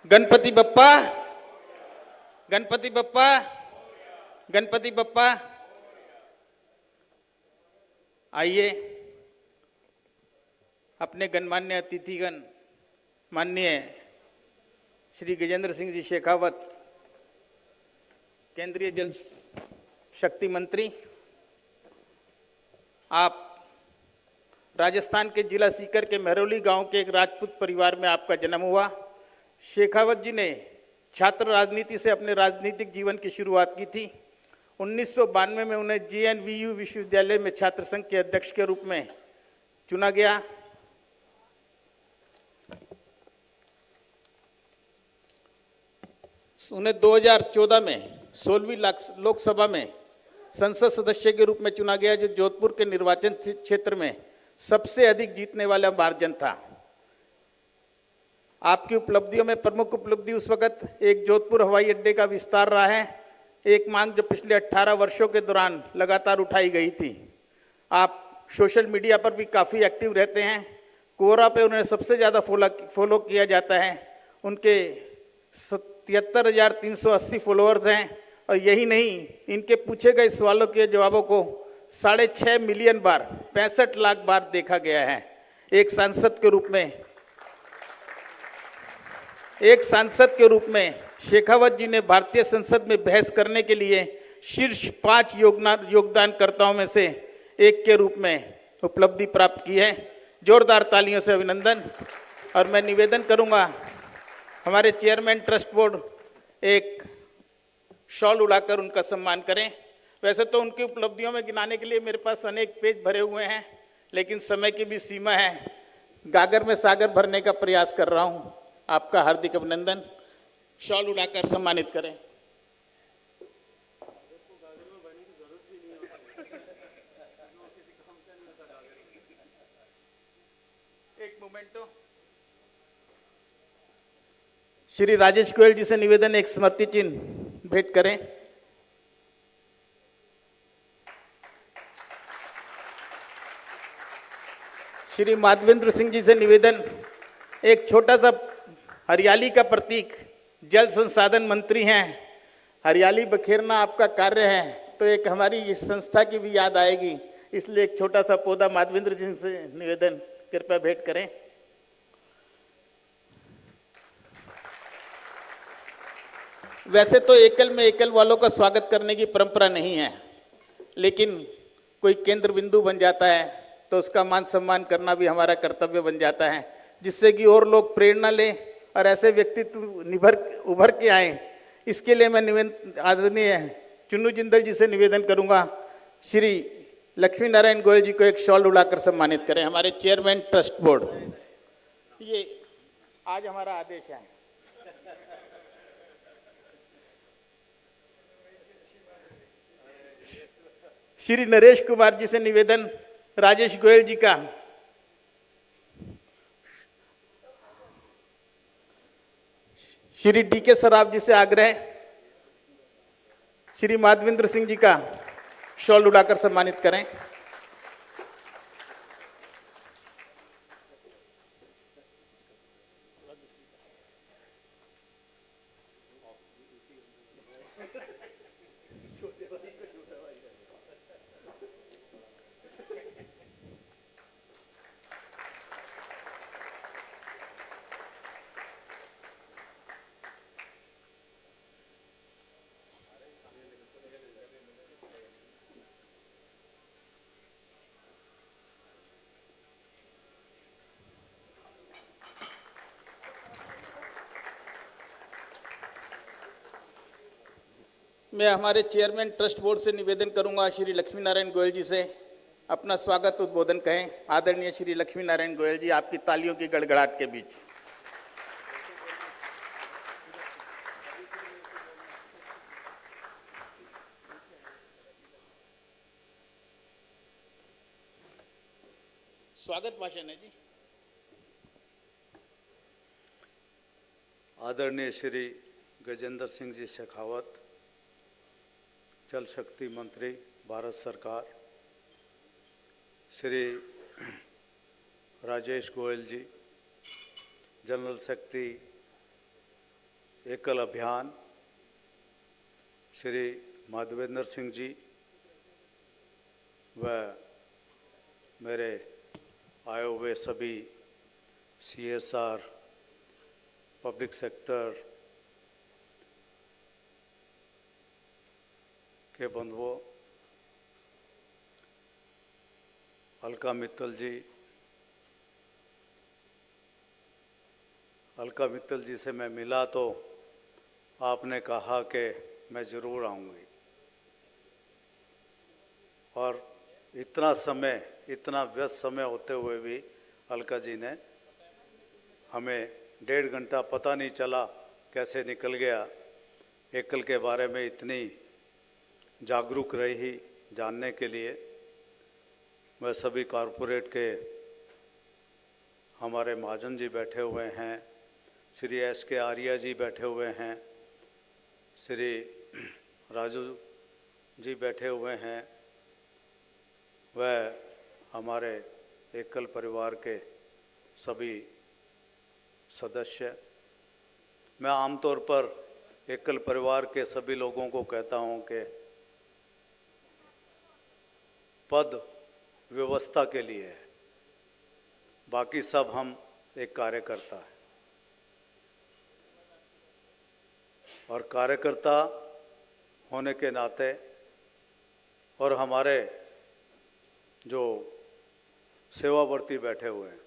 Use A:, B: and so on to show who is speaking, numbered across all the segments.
A: गणपति बप्पा, गणपति बप्पा, गणपति बप्पा। आइए अपने गणमान्य अतिथिगण माननीय श्री गजेंद्र सिंह जी शेखावत, केंद्रीय जल शक्ति मंत्री। आप राजस्थान के जिला सीकर के महरौली गांव के एक राजपूत परिवार में आपका जन्म हुआ। शेखावत जी ने छात्र राजनीति से अपने राजनीतिक जीवन की शुरुआत की थी। 1992 में उन्हें JNVU विश्वविद्यालय में छात्र संघ के अध्यक्ष के रूप में चुना गया। उन्हें 2014 में 16वीं लोकसभा में संसद सदस्य के रूप में चुना गया, जो जोधपुर के निर्वाचन क्षेत्र में सबसे अधिक जीतने वाला मार्जिन था। आपकी उपलब्धियों में प्रमुख उपलब्धि उस वक्त एक जोधपुर हवाई अड्डे का विस्तार रहा है, एक मांग जो पिछले 18 वर्षों के दौरान लगातार उठाई गई थी। आप सोशल मीडिया पर भी काफ़ी एक्टिव रहते हैं। कोरा पे उन्हें सबसे ज़्यादा फॉलो किया जाता है। उनके 73,380 फॉलोअर्स हैं और यही नहीं, इनके पूछे गए सवालों के जवाबों को 6.5 मिलियन बार 65 लाख बार देखा गया है। एक सांसद के रूप में शेखावत जी ने भारतीय संसद में बहस करने के लिए शीर्ष 5 योगदानकर्ताओं में से एक के रूप में उपलब्धि प्राप्त की है। जोरदार तालियों से अभिनंदन। और मैं निवेदन करूंगा हमारे चेयरमैन ट्रस्ट बोर्ड एक शॉल उड़ाकर उनका सम्मान करें। वैसे तो उनकी उपलब्धियों में गिनाने के लिए मेरे पास अनेक पेज भरे हुए हैं, लेकिन समय की भी सीमा है। गागर में सागर भरने का प्रयास कर रहा हूं। आपका हार्दिक अभिनंदन। शॉल उड़ाकर सम्मानित करें। एक मोमेंटो। श्री राजेश गोयल जी से निवेदन, एक स्मृति चिन्ह भेंट करें। श्री माधवेंद्र सिंह जी से निवेदन, एक छोटा सा हरियाली का प्रतीक, जल संसाधन मंत्री हैं, हरियाली बखेरना आपका कार्य है, तो एक हमारी इस संस्था की भी याद आएगी, इसलिए एक छोटा सा पौधा माधवेंद्र सिंह से निवेदन कृपया भेंट करें। वैसे तो एकल वालों का स्वागत करने की परंपरा नहीं है, लेकिन कोई केंद्र बिंदु बन जाता है तो उसका मान सम्मान करना भी हमारा कर्तव्य बन जाता है, जिससे कि और लोग प्रेरणा लें और ऐसे व्यक्तित्व उभर के आए। इसके लिए मैं आदरणीय चुन्नू जिंदल जी से निवेदन करूंगा, श्री लक्ष्मी नारायण गोयल जी को एक शॉल उड़ाकर सम्मानित करें। हमारे चेयरमैन ट्रस्ट बोर्ड, ये आज हमारा आदेश है। श्री नरेश कुमार जी से निवेदन, राजेश गोयल जी का। श्री DK सराफ जी से आग्रह, श्री माधवेंद्र सिंह जी का शॉल उड़ाकर सम्मानित करें। मैं हमारे चेयरमैन ट्रस्ट बोर्ड से निवेदन करूंगा, श्री लक्ष्मी नारायण गोयल जी से अपना स्वागत उद्बोधन कहें। आदरणीय श्री लक्ष्मी नारायण गोयल जी, आपकी तालियों की गड़गड़ाहट के बीच। स्वागत भाषण है जी।
B: आदरणीय श्री गजेंद्र सिंह जी शेखावत, जल शक्ति मंत्री भारत सरकार, श्री राजेश गोयल जी, जनरल सेक्रेटरी एकल अभियान श्री माधवेंद्र सिंह जी व मेरे आए हुए सभी CSR पब्लिक सेक्टर के बंधुओं, अलका मित्तल जी से मैं मिला तो आपने कहा कि मैं ज़रूर आऊँगी, और इतना व्यस्त समय होते हुए भी अलका जी ने हमें 1.5 घंटा पता नहीं चला कैसे निकल गया। एकल के बारे में इतनी जागरूक रही जानने के लिए। वह सभी कॉरपोरेट के हमारे महाजन जी बैठे हुए हैं, श्री SK आर्या जी बैठे हुए हैं, श्री राजू जी बैठे हुए हैं, वह हमारे एकल परिवार के सभी सदस्य। मैं आमतौर पर एकल परिवार के सभी लोगों को कहता हूं कि पद व्यवस्था के लिए है, बाकी सब हम एक कार्यकर्ता है, और कार्यकर्ता होने के नाते और हमारे जो सेवावर्ती बैठे हुए हैं,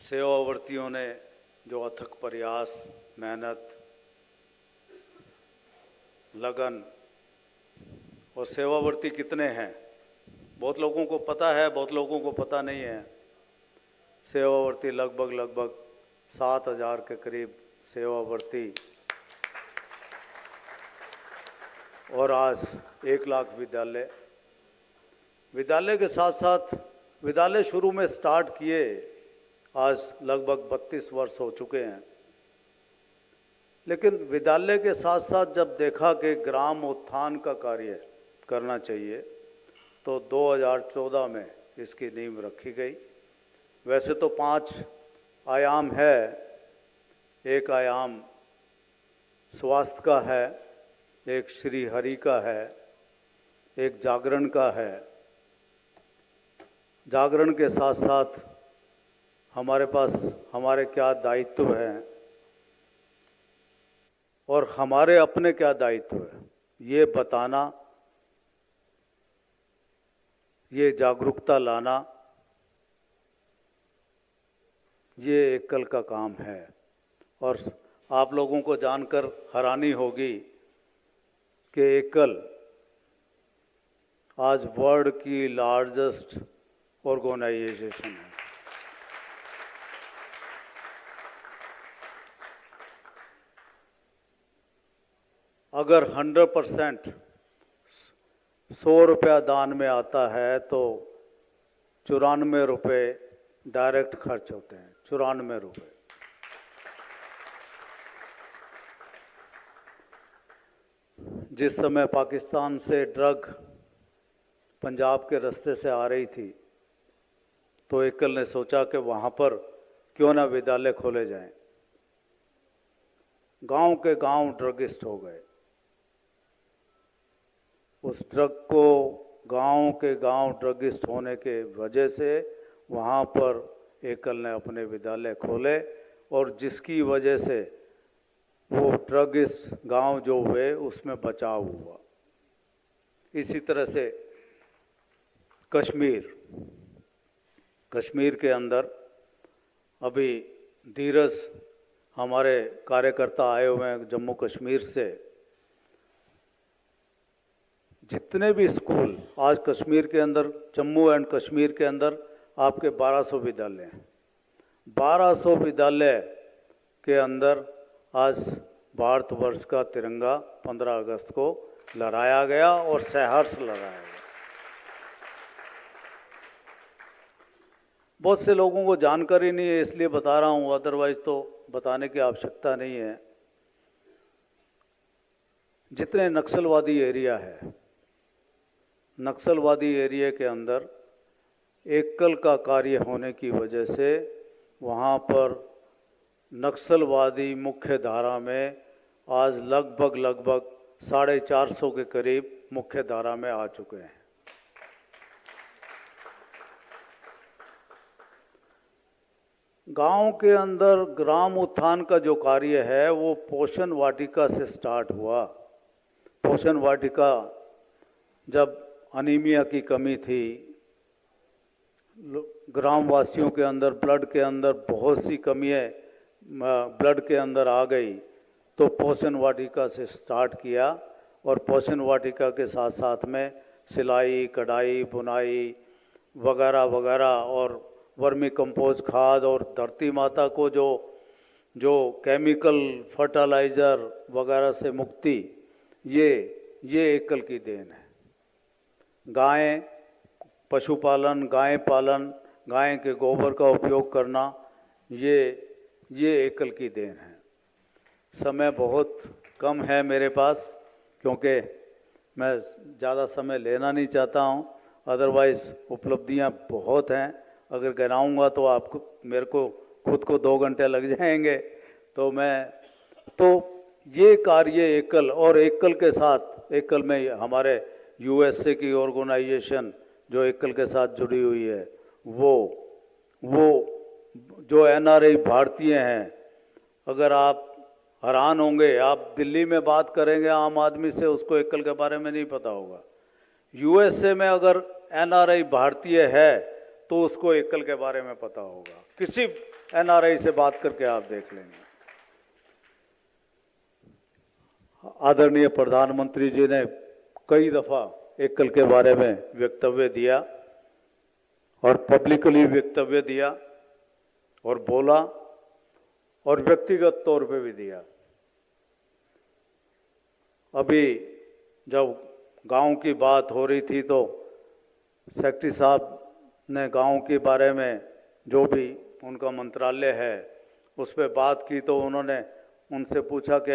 B: सेवावर्तियों ने जो अथक प्रयास, मेहनत, लगन, और सेवावर्ती कितने हैं बहुत लोगों को पता है, बहुत लोगों को पता नहीं है। सेवावर्ती लगभग 7,000 के करीब सेवावर्ती, और आज 1 लाख विद्यालय के साथ साथ विद्यालय शुरू में स्टार्ट किए, आज लगभग 32 वर्ष हो चुके हैं। लेकिन विद्यालय के साथ साथ जब देखा कि ग्राम उत्थान का कार्य करना चाहिए तो 2014 में इसकी नींव रखी गई। वैसे तो 5 आयाम है, एक आयाम स्वास्थ्य का है, एक श्री हरि का है, एक जागरण का है। जागरण के साथ साथ हमारे पास हमारे क्या दायित्व हैं और हमारे अपने क्या दायित्व है, ये बताना, ये जागरूकता लाना, ये एकल का काम है। और आप लोगों को जानकर हैरानी होगी कि एकल आज वर्ल्ड की लार्जेस्ट ऑर्गेनाइजेशन है। अगर 100% 100 रुपया दान में आता है तो 94 रुपये डायरेक्ट खर्च होते हैं। 94 रुपये। जिस समय पाकिस्तान से ड्रग पंजाब के रास्ते से आ रही थी तो एकल ने सोचा कि वहाँ पर क्यों ना विद्यालय खोले जाएं। गांव के गांव ड्रगिस्ट हो गए। उस ड्रग को गांव के गांव ड्रगिस्ट होने के वजह से वहाँ पर एकल ने अपने विद्यालय खोले, और जिसकी वजह से वो ड्रगिस्ट गांव जो हुए उसमें बचाव हुआ। इसी तरह से कश्मीर के अंदर अभी धीरज हमारे कार्यकर्ता आए हुए हैं जम्मू कश्मीर से। जितने भी स्कूल आज कश्मीर के अंदर, जम्मू एंड कश्मीर के अंदर आपके 1200 विद्यालय हैं। 1200 विद्यालय के अंदर आज भारतवर्ष का तिरंगा 15 अगस्त को लहराया गया और सहर्ष लहराया गया। बहुत से लोगों को जानकारी नहीं है इसलिए बता रहा हूँ, अदरवाइज तो बताने की आवश्यकता नहीं है। जितने नक्सलवादी एरिया है, नक्सलवादी एरिया के अंदर एकल का कार्य होने की वजह से वहाँ पर नक्सलवादी मुख्य धारा में आज लगभग 450 के करीब मुख्य धारा में आ चुके हैं। गांव के अंदर ग्राम उत्थान का जो कार्य है वो पोषण वाटिका से स्टार्ट हुआ। पोषण वाटिका जब अनीमिया की कमी थी, ग्रामवासियों के अंदर ब्लड के अंदर बहुत सी कमियाँ ब्लड के अंदर आ गई, तो पोषण वाटिका से स्टार्ट किया और पोषण वाटिका के साथ साथ में सिलाई, कढ़ाई, बुनाई वगैरह वगैरह और वर्मी कंपोस्ट खाद और धरती माता को जो केमिकल फर्टिलाइज़र वगैरह से मुक्ति, ये एकल की देन है। गाय पशुपालन, गाय पालन, गाय के गोबर का उपयोग करना, ये एकल की देन है। समय बहुत कम है मेरे पास, क्योंकि मैं ज़्यादा समय लेना नहीं चाहता हूँ, अदरवाइज़ उपलब्धियाँ बहुत हैं। अगर गिनाऊंगा तो आपको मेरे को खुद को 2 घंटे लग जाएंगे। तो ये कार्य एकल, और एकल के साथ, एकल में हमारे यूएसए की ऑर्गेनाइजेशन जो एकल के साथ जुड़ी हुई है, वो जो एनआरआई भारतीय हैं, अगर आप हैरान होंगे, आप दिल्ली में बात करेंगे आम आदमी से, उसको एकल के बारे में नहीं पता होगा। यूएसए में अगर एनआरआई भारतीय है तो उसको एकल के बारे में पता होगा। किसी एनआरआई से बात करके आप देख लेंगे। आदरणीय प्रधानमंत्री जी ने कई दफ़ा एकल के बारे में वक्तव्य दिया और पब्लिकली वक्तव्य दिया और बोला, और व्यक्तिगत तौर पे भी दिया। अभी जब गांव की बात हो रही थी तो सेक्रेटरी साहब ने गांव के बारे में जो भी उनका मंत्रालय है उस पर बात की, तो उन्होंने उनसे पूछा कि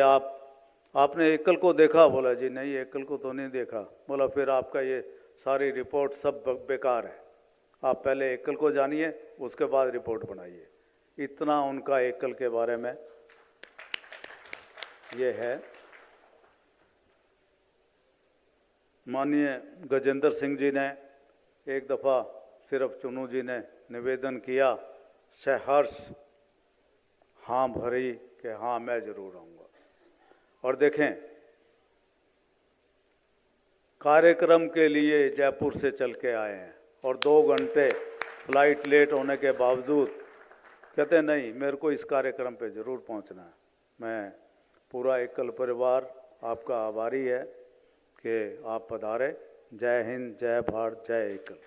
B: आपने एकल को देखा? बोला जी नहीं, एकल को तो नहीं देखा। बोला फिर आपका ये सारी रिपोर्ट सब बेकार है, आप पहले एकल को जानिए उसके बाद रिपोर्ट बनाइए। इतना उनका एकल के बारे में ये है। माननीय गजेंद्र सिंह जी ने एक दफ़ा सिर्फ चुनू जी ने निवेदन किया, सहर्ष हाँ भरी कि हाँ मैं ज़रूर आऊँगा। और देखें, कार्यक्रम के लिए जयपुर से चल के आए हैं और 2 घंटे फ्लाइट लेट होने के बावजूद कहते नहीं, मेरे को इस कार्यक्रम पे ज़रूर पहुंचना है। मैं पूरा एकल परिवार आपका आभारी है कि आप पधारे। जय हिंद, जय भारत, जय एकल।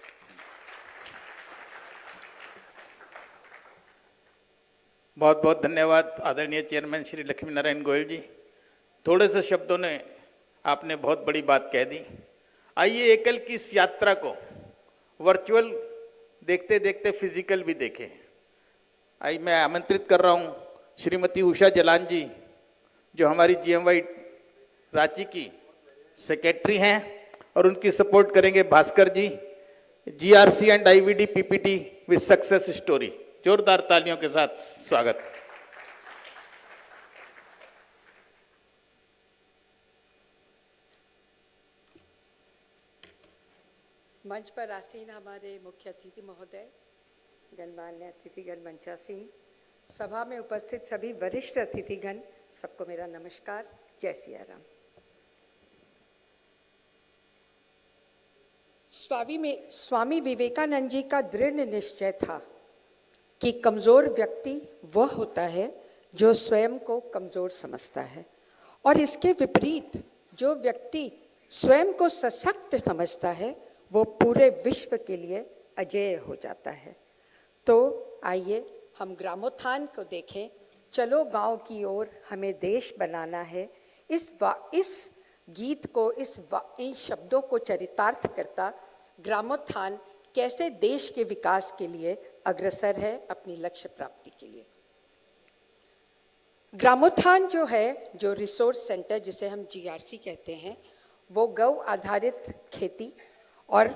A: बहुत बहुत धन्यवाद आदरणीय चेयरमैन श्री लक्ष्मी नारायण गोयल जी। थोड़े से शब्दों ने आपने बहुत बड़ी बात कह दी। आइए एकल की इस यात्रा को वर्चुअल देखते देखते फिजिकल भी देखें। आइए मैं आमंत्रित कर रहा हूँ श्रीमती उषा जलान जी, जो हमारी GMY रांची की सेक्रेटरी हैं, और उनकी सपोर्ट करेंगे भास्कर जी, GRC and IVD PPT with success story. जोरदार तालियों के साथ स्वागत।
C: मंच पर आसीन हमारे मुख्य अतिथि महोदय, गणमान्य अतिथिगण मंचासीन, सभा में उपस्थित सभी वरिष्ठ अतिथिगण, सबको मेरा नमस्कार। जय सिया राम। स्वामी विवेकानंद जी का दृढ़ निश्चय था कि कमज़ोर व्यक्ति वह होता है जो स्वयं को कमज़ोर समझता है, और इसके विपरीत जो व्यक्ति स्वयं को सशक्त समझता है वो पूरे विश्व के लिए अजेय हो जाता है। तो आइए हम ग्रामोत्थान को देखें। चलो गांव की ओर, हमें देश बनाना है। इस गीत को, इन शब्दों को चरितार्थ करता ग्रामोत्थान कैसे देश के विकास के लिए अग्रसर है अपनी लक्ष्य प्राप्ति के लिए। ग्रामोत्थान जो है, जो रिसोर्स सेंटर जिसे हम GRC कहते हैं, वो गौ आधारित खेती और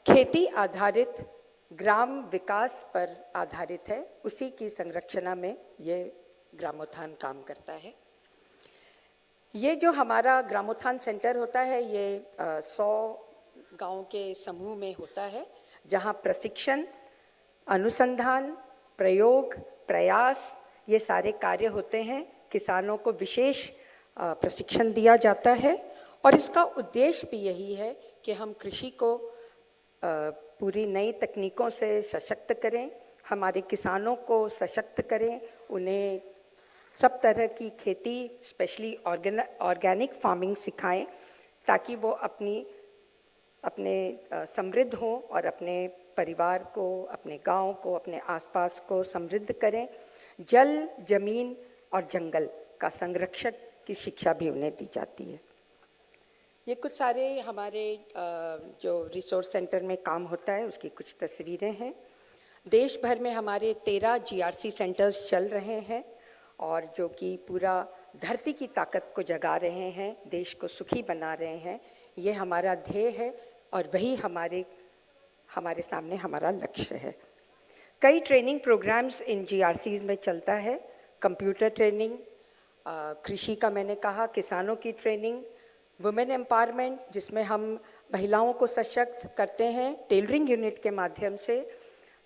C: खेती आधारित ग्राम विकास पर आधारित है। उसी की संरचना में ये ग्रामोत्थान काम करता है। ये जो हमारा ग्रामोत्थान सेंटर होता है ये 100 गांव के समूह में होता है, जहां प्रशिक्षण, अनुसंधान, प्रयोग, प्रयास ये सारे कार्य होते हैं। किसानों को विशेष प्रशिक्षण दिया जाता है और इसका उद्देश्य भी यही है कि हम कृषि को पूरी नई तकनीकों से सशक्त करें, हमारे किसानों को सशक्त करें, उन्हें सब तरह की खेती स्पेशली ऑर्गेनिक फार्मिंग सिखाएं ताकि वो अपने समृद्ध हों और अपने परिवार को, अपने गांव को, अपने आसपास को समृद्ध करें। जल, जमीन और जंगल का संरक्षण की शिक्षा भी उन्हें दी जाती है। ये कुछ सारे हमारे जो रिसोर्स सेंटर में काम होता है उसकी कुछ तस्वीरें हैं। देश भर में हमारे 13 GRC सेंटर्स चल रहे हैं और जो कि पूरा धरती की ताकत को जगा रहे हैं, देश को सुखी बना रहे हैं। ये हमारा ध्येय है और वही हमारे सामने हमारा लक्ष्य है। कई ट्रेनिंग प्रोग्राम्स इन GRCs में चलता है। कंप्यूटर ट्रेनिंग, कृषि का मैंने कहा, किसानों की ट्रेनिंग, वुमेन एम्पावरमेंट जिसमें हम महिलाओं को सशक्त करते हैं टेलरिंग यूनिट के माध्यम से,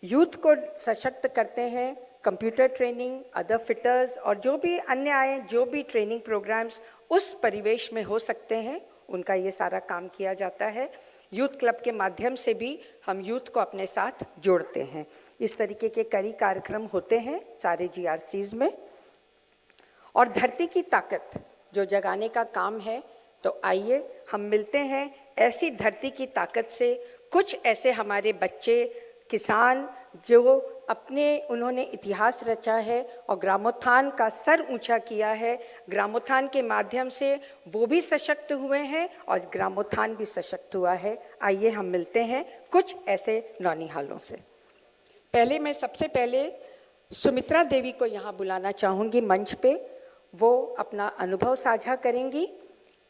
C: यूथ को सशक्त करते हैं, कंप्यूटर ट्रेनिंग, अदर फिटर्स और जो भी अन्य आए, जो भी ट्रेनिंग प्रोग्राम्स उस परिवेश में हो सकते हैं उनका ये सारा काम किया जाता है। यूथ क्लब के माध्यम से भी हम यूथ को अपने साथ जोड़ते हैं। इस तरीके के कई कार्यक्रम होते हैं सारे GRCs में। और धरती की ताकत जो जगाने का काम है, तो आइए हम मिलते हैं ऐसी धरती की ताकत से। कुछ ऐसे हमारे बच्चे किसान जो उन्होंने इतिहास रचा है और ग्रामोत्थान का सर ऊंचा किया है, ग्रामोत्थान के माध्यम से वो भी सशक्त हुए हैं और ग्रामोत्थान भी सशक्त हुआ है। आइए हम मिलते हैं कुछ ऐसे नौनिहालों से। मैं सबसे पहले सुमित्रा देवी को यहाँ बुलाना चाहूँगी मंच पे। वो अपना अनुभव साझा करेंगी।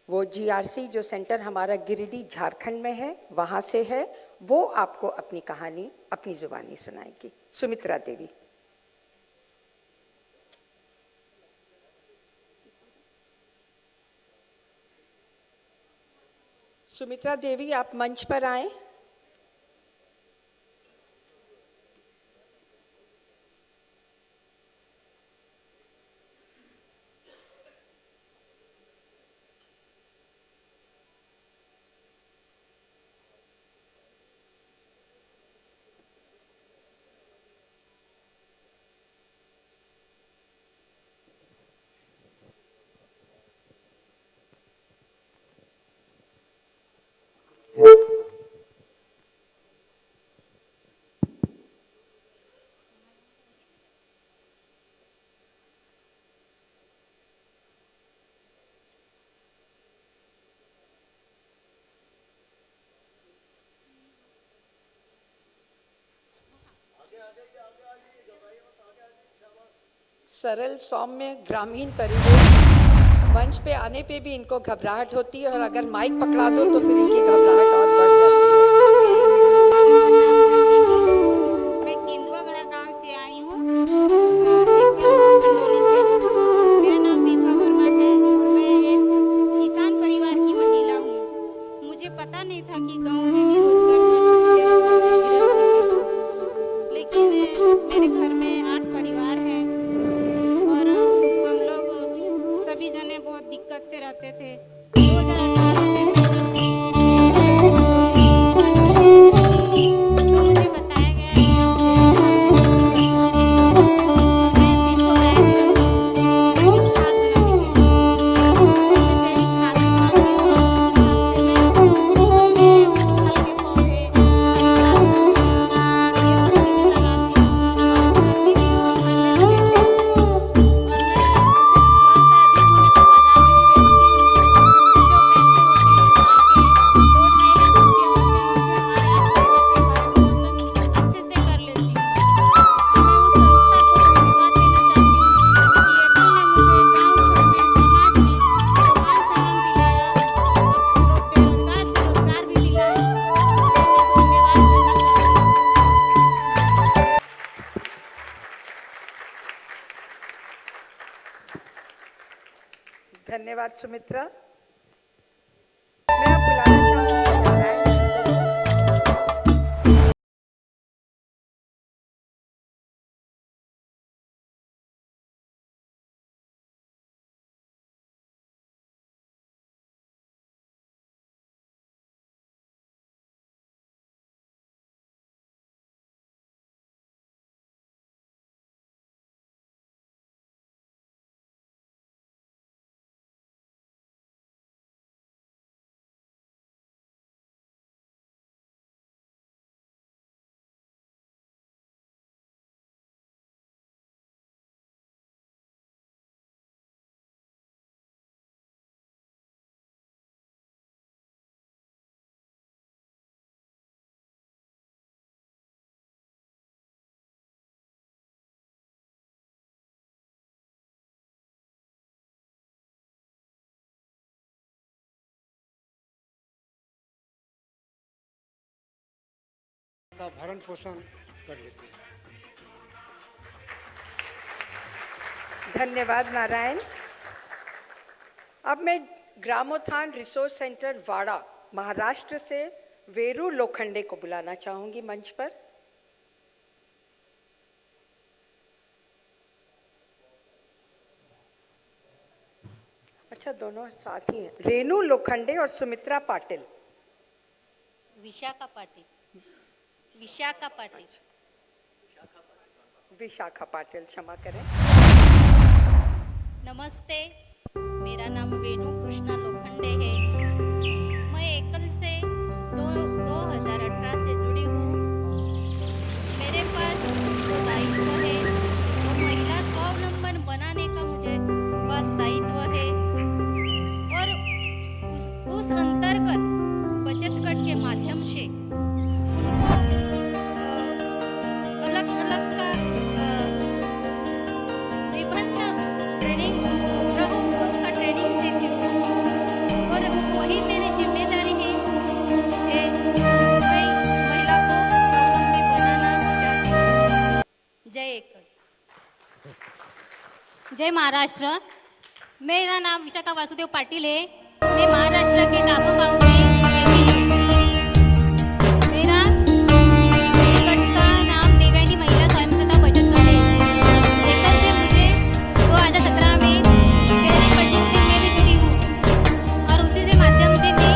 C: वो GRC जो सेंटर हमारा गिरिडीह झारखंड में है वहाँ से है। वो आपको अपनी कहानी अपनी जुबानी सुनाएगी। सुमित्रा देवी। सुमित्रा देवी आप मंच पर आएं। सरल सौम्य ग्रामीण परिवेश, मंच पे आने पे भी इनको घबराहट होती है और अगर माइक पकड़ा दो तो फिर इनकी घबराहट और बढ़ जाती है।
D: मैं केंदुआगढ़ा गांव से आई हूँ, खंडोली से। मेरा नाम विभा वर्मा है और मैं एक किसान परिवार की महिला हूँ। मुझे पता नहीं था कि गांव में भी रोजगार कर सकते हैं, लेकिन मेरे घर में 8 परिवार हैं और हम लोग सभी जने बहुत दिक्कत से रहते थे। 2018 में
C: धन्यवाद सुमित्रा। मैं अब बुलाना चाहूंगी नारायण को।
E: का भरण पोषण कर लेते हैं।
C: धन्यवाद नारायण। अब मैं ग्रामोत्थान रिसोर्स सेंटर वाड़ा महाराष्ट्र से वेरू लोखंडे को बुलाना चाहूंगी मंच पर। अच्छा, दोनों साथ ही हैं, रेनू लोखंडे और सुमित्रा पाटिल।
F: विशाखा पाटिल। विशाखा पाटिल।
C: विशाखा पाटिल, क्षमा करें।
F: नमस्ते, मेरा नाम वेणु कृष्णा लोखंडे है। मैं एकल से 2018 से जुड़ी हूँ। मेरे पास जो दायित्व है वो महिला स्वावलंबन बनाने का मुझे बस दायित्व है और उस अंतर्गत बचत गट के माध्यम से उनको अलग अलग का विभिन्न ट्रेनिंग उपग्रहों का ट्रेनिंग देती हूँ और वही मेरी जिम्मेदारी है मैं महिला को स्वावलंबी बनाना चाहती हूँ। जय एकल।
G: जय महाराष्ट्र। मेरा नाम विशाखा वासुदेव पाटिल है। मैं महाराष्ट्र के दामो गांव में रहती हूँ। मेरा गट का नाम देवयानी महिला स्वयं सहायता बचत गट है। एकल से मुझे 2017 में ट्रेनिंग परचेज में भी जुड़ी हूँ और उसी से माध्यम से मैं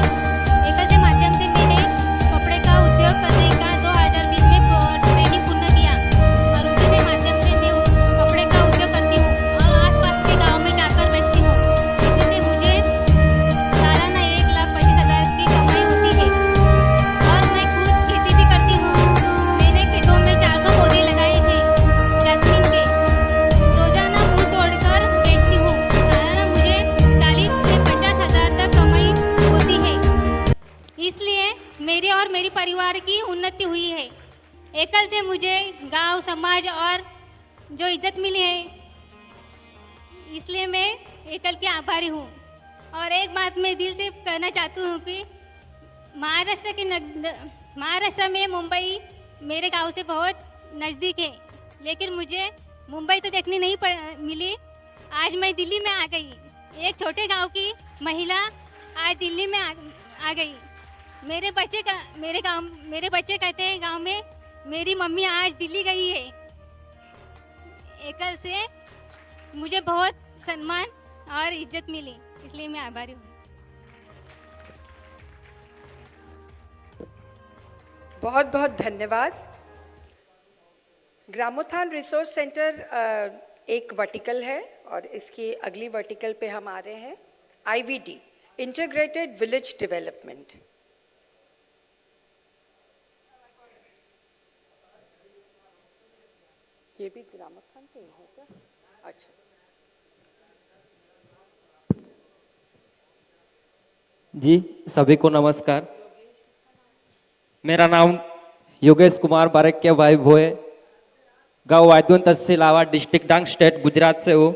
G: एकल के माध्यम से मैंने कपड़े का उद्योग करने का 2020 में ट्रेनिंग पूर्ण किया और उसी के माध्यम से मैं कपड़े का उद्योग करती हूँ और आसपास के गाँव में जाकर बेचती हूँ। इससे मुझे सालाना 1,25,000 की कमाई होती है और मैं खुद खेती भी करती हूँ। मैंने खेतों में 400 पौधे लगाए थे जैस्मीन के। रोजाना फूल तोड़कर बेचती हूँ। सालाना मुझे 40 से 50,000 तक कमाई होती है। इसलिए मेरे और मेरे परिवार की उन्नति हुई है। एकल से मुझे गांव समाज और जो इज्जत मिली है, इसलिए मैं एकल की आभारी हूँ। और एक बात मैं दिल से कहना चाहती हूँ कि महाराष्ट्र में मुंबई मेरे गांव से बहुत नज़दीक है, लेकिन मुझे मुंबई तो देखने नहीं मिली। आज मैं दिल्ली में आ गई। एक छोटे गांव की महिला आज दिल्ली में आ गई। मेरे बच्चे कहते हैं गांव में मेरी मम्मी आज दिल्ली गई है। एकल से मुझे बहुत सम्मान और इज्जत मिली, इसलिए मैं आभारी हूँ।
C: बहुत बहुत धन्यवाद। ग्रामोत्थान रिसोर्स सेंटर एक वर्टिकल है और इसकी अगली वर्टिकल पे हम आ रहे हैं, IVD, इंटीग्रेटेड विलेज डेवलपमेंट। ये भी ग्रामोत्थान से ही है क्या? अच्छा।
H: जी सभी को नमस्कार। मेरा नाम योगेश कुमार बारेकिया भाई भोए, गाँव वायदवन तहसील आवा, डिस्ट्रिक्ट डांग, स्टेट गुजरात से हूँ।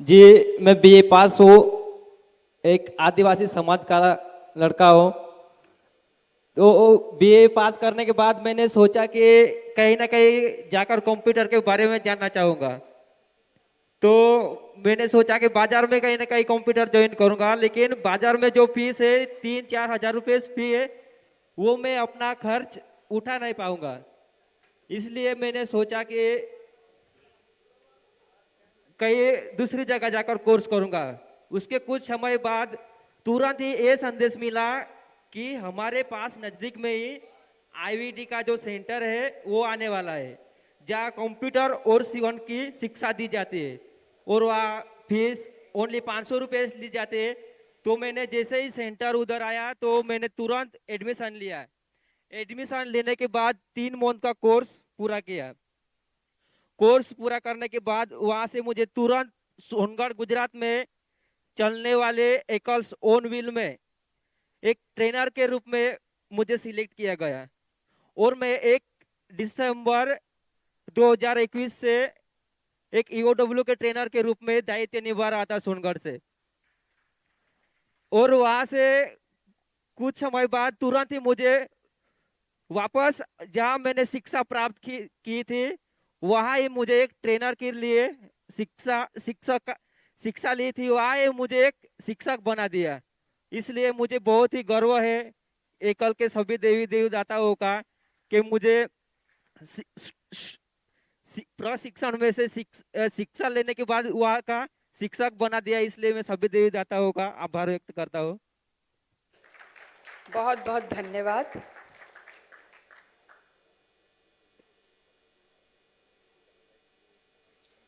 H: जी मैं BA पास हूँ, एक आदिवासी समाज का लड़का हूँ। तो BA पास करने के बाद मैंने सोचा कि कहीं ना कहीं जाकर कंप्यूटर के बारे में जानना चाहूँगा। तो मैंने सोचा कि बाजार में कहीं ना कहीं कंप्यूटर ज्वाइन करूंगा, लेकिन बाजार में जो फीस है 3-4 हजार रुपये फी है, वो मैं अपना खर्च उठा नहीं पाऊंगा। इसलिए मैंने सोचा कि कहीं दूसरी जगह जाकर कोर्स करूंगा। उसके कुछ समय बाद तुरंत ही ये संदेश मिला कि हमारे पास नजदीक में ही आईवीडी का जो सेंटर है वो आने वाला है, जहाँ कंप्यूटर और सीवन की शिक्षा दी जाती है और वहाँ फीस ओनली 500 रुपये ली जाती है। तो मैंने जैसे ही सेंटर उधर आया तो मैंने तुरंत एडमिशन लिया। एडमिशन लेने के बाद 3 मंथ का कोर्स पूरा किया। कोर्स पूरा करने के बाद वहाँ से मुझे तुरंत सोनगढ़ गुजरात में चलने वाले एकल्स ओन व्हील में एक ट्रेनर के रूप में मुझे सिलेक्ट किया गया और मैं 1 दिसंबर 2021 से एक ईओडब्ल्यू के ट्रेनर के रूप में दायित्व निभा रहा था सोनगढ़ से। और वहां से कुछ समय बाद तुरंत ही मुझे वापस जहां मैंने शिक्षा प्राप्त की थी वहां ही मुझे एक ट्रेनर के लिए शिक्षा ली थी, वहां ही मुझे एक शिक्षक बना दिया। इसलिए मुझे बहुत ही गर्व है एकल के सभी देवी देवदाताओं का कि मुझे प्रशिक्षण में से शिक्षा लेने के बाद वहाँ का शिक्षक बना दिया। इसलिए मैं सभी देवी दाताओं का आभार व्यक्त करता हूँ।
C: बहुत बहुत धन्यवाद।